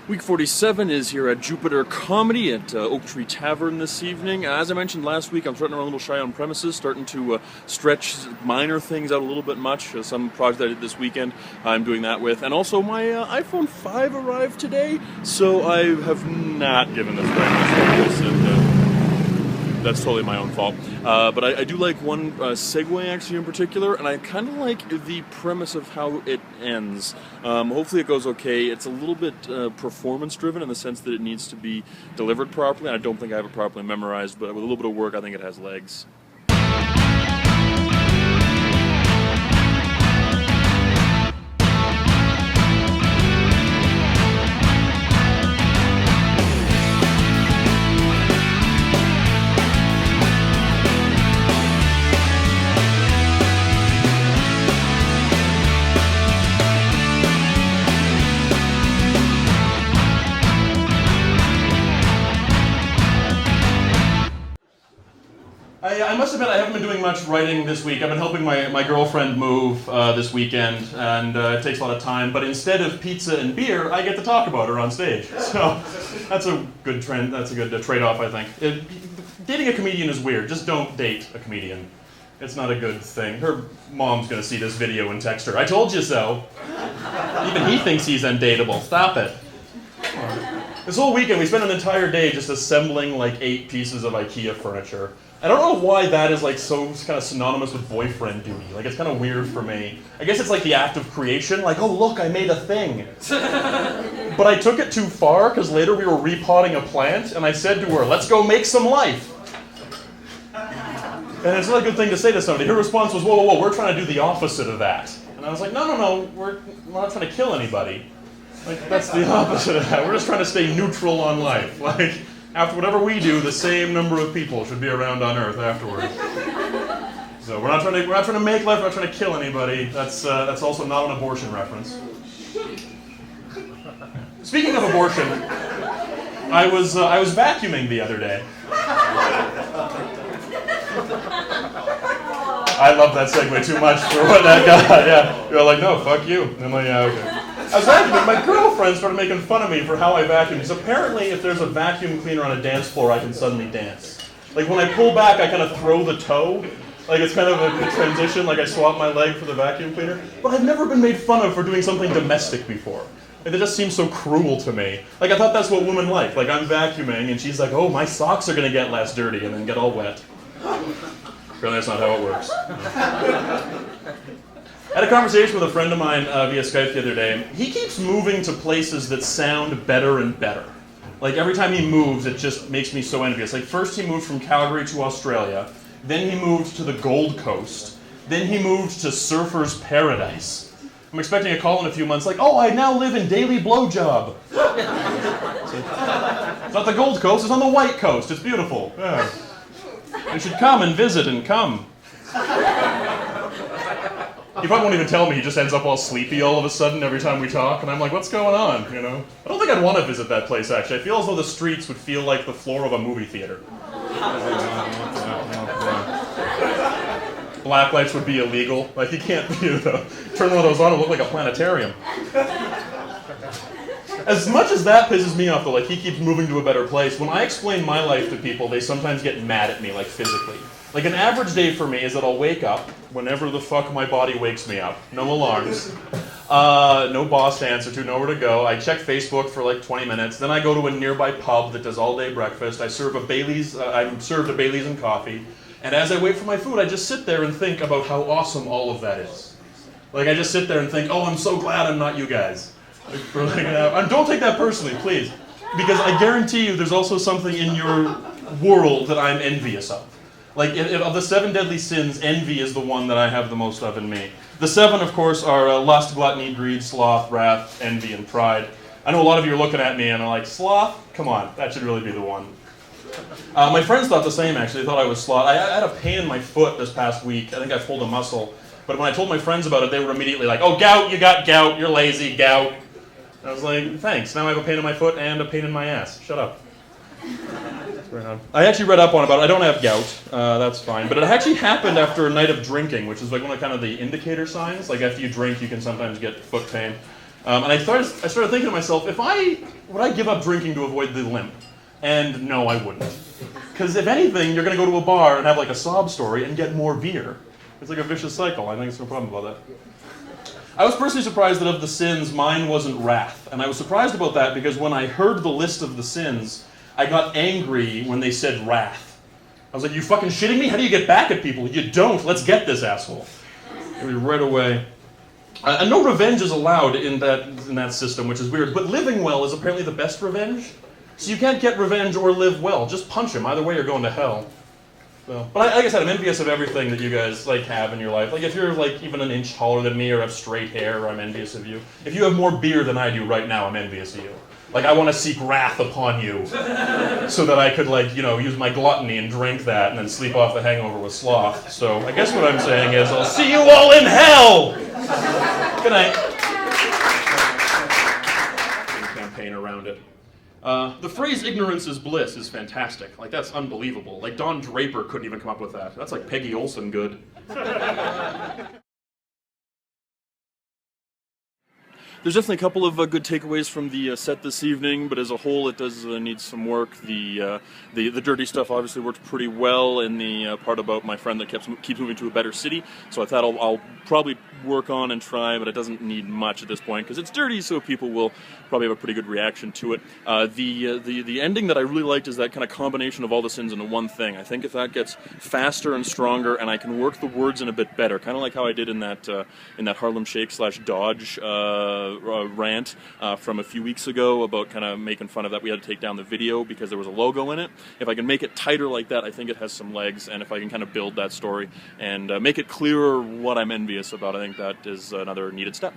Week 47 is here at Jupiter Comedy at Oak Tree Tavern this evening. As I mentioned last week, I'm starting to run a little shy on premises, starting to stretch minor things out a little bit much. Some project that I did this weekend, I'm doing that with. And also, my iPhone 5 arrived today, so I have not given this very much focus, and that's totally my own fault. But I do like one segue actually in particular, and I kind of like the premise of how it ends. Hopefully it goes okay. It's a little bit performance-driven in the sense that it needs to be delivered properly. I don't think I have it properly memorized, but with a little bit of work, I think it has legs. I must admit I haven't been doing much writing this week. I've been helping my girlfriend move this weekend, and it takes a lot of time. But instead of pizza and beer, I get to talk about her on stage. So that's a good trend. That's a good trade-off, I think. Dating a comedian is weird. Just don't date a comedian. It's not a good thing. Her mom's going to see this video and text her, "I told you so." Even he thinks he's undateable. Stop it. This whole weekend, we spent an entire day just assembling like 8 pieces of IKEA furniture. I don't know why that is like so kind of synonymous with boyfriend duty. Like it's kind of weird for me. I guess it's like the act of creation. Like, oh look, I made a thing. But I took it too far because later we were repotting a plant, and I said to her, "Let's go make some life." And it's not a good thing to say to somebody. Her response was, whoa, we're trying to do the opposite of that. And I was like, no, we're not trying to kill anybody. Like, that's the opposite of that. We're just trying to stay neutral on life. Like, after whatever we do, the same number of people should be around on Earth afterwards. So we're not trying to make life. We're not trying to kill anybody. That's also not an abortion reference. Speaking of abortion, I was vacuuming the other day. I love that segue too much for what that got. Yeah, you're like, no, fuck you. And I'm like, yeah, okay. I was vacuuming. My girlfriend started making fun of me for how I vacuum. Because apparently, if there's a vacuum cleaner on a dance floor, I can suddenly dance. Like when I pull back, I kind of throw the toe. Like it's kind of a transition. Like I swap my leg for the vacuum cleaner. But I've never been made fun of for doing something domestic before. Like, that just seems so cruel to me. Like I thought that's what women like. Like I'm vacuuming, and she's like, "Oh, my socks are gonna get less dirty and then get all wet." Really, that's not how it works. I had a conversation with a friend of mine via Skype the other day. He keeps moving to places that sound better and better. Like every time he moves, it just makes me so envious. Like first he moved from Calgary to Australia, then he moved to the Gold Coast, then he moved to Surfer's Paradise. I'm expecting a call in a few months like, "Oh, I now live in Daily Blowjob." It's not the Gold Coast, it's on the White Coast. It's beautiful. Yeah. You should come and visit and come. He probably won't even tell me. He just ends up all sleepy all of a sudden every time we talk, and I'm like, "What's going on?" You know? I don't think I'd want to visit that place, actually. I feel as though the streets would feel like the floor of a movie theater. Black lights would be illegal. Like, you can't, turn one of those on and look like a planetarium. As much as that pisses me off, though, like, he keeps moving to a better place, when I explain my life to people, they sometimes get mad at me, like, physically. Like, an average day for me is that I'll wake up whenever the fuck my body wakes me up. No alarms. No boss to answer to, nowhere to go. I check Facebook for like 20 minutes. Then I go to a nearby pub that does all-day breakfast. I'm served a Bailey's and coffee. And as I wait for my food, I just sit there and think about how awesome all of that is. Like, I just sit there and think, "Oh, I'm so glad I'm not you guys." Like, for like an hour. And don't take that personally, please. Because I guarantee you there's also something in your world that I'm envious of. Like, of the 7 deadly sins, envy is the one that I have the most of in me. The 7, of course, are lust, gluttony, greed, sloth, wrath, envy, and pride. I know a lot of you are looking at me and are like, "Sloth? Come on, that should really be the one." My friends thought the same, actually. They thought I was sloth. I had a pain in my foot this past week. I think I pulled a muscle. But when I told my friends about it, they were immediately like, "Oh, gout, you got gout, you're lazy, gout." I was like, "Thanks, now I have a pain in my foot and a pain in my ass. Shut up." I actually read up on it, but I don't have gout. That's fine. But it actually happened after a night of drinking, which is like one of kind of the indicator signs. Like after you drink, you can sometimes get foot pain. And I started thinking to myself, would I give up drinking to avoid the limp? And no, I wouldn't. Because if anything, you're going to go to a bar and have like a sob story and get more beer. It's like a vicious cycle. I think there's no problem about that. I was personally surprised that of the sins, mine wasn't wrath. And I was surprised about that because when I heard the list of the sins, I got angry when they said wrath. I was like, you fucking shitting me? How do you get back at people? You don't. Let's get this asshole. Right away. And no revenge is allowed in that system, which is weird. But living well is apparently the best revenge. So you can't get revenge or live well. Just punch him. Either way, you're going to hell. So, but like I said, I'm envious of everything that you guys like have in your life. Like if you're like even an inch taller than me or have straight hair, I'm envious of you. If you have more beer than I do right now, I'm envious of you. Like I want to seek wrath upon you, so that I could like use my gluttony and drink that and then sleep off the hangover with sloth. So I guess what I'm saying is I'll see you all in hell. Good night. Campaign around it. The phrase ignorance is bliss is fantastic. Like, that's unbelievable. Like, Don Draper couldn't even come up with that. That's like Peggy Olson good. There's definitely a couple of good takeaways from the set this evening, but as a whole it does need some work. The dirty stuff obviously worked pretty well in the part about my friend that keeps moving to a better city, so I thought I'll probably work on and try, but it doesn't need much at this point because it's dirty, so people will probably have a pretty good reaction to it. The ending that I really liked is that kind of combination of all the sins into one thing. I think if that gets faster and stronger and I can work the words in a bit better, kind of like how I did in that Harlem Shake / Dodge rant from a few weeks ago about kind of making fun of that we had to take down the video because there was a logo in it. If I can make it tighter like that, I think it has some legs, and if I can kind of build that story and make it clearer what I'm envious about, I think that is another needed step.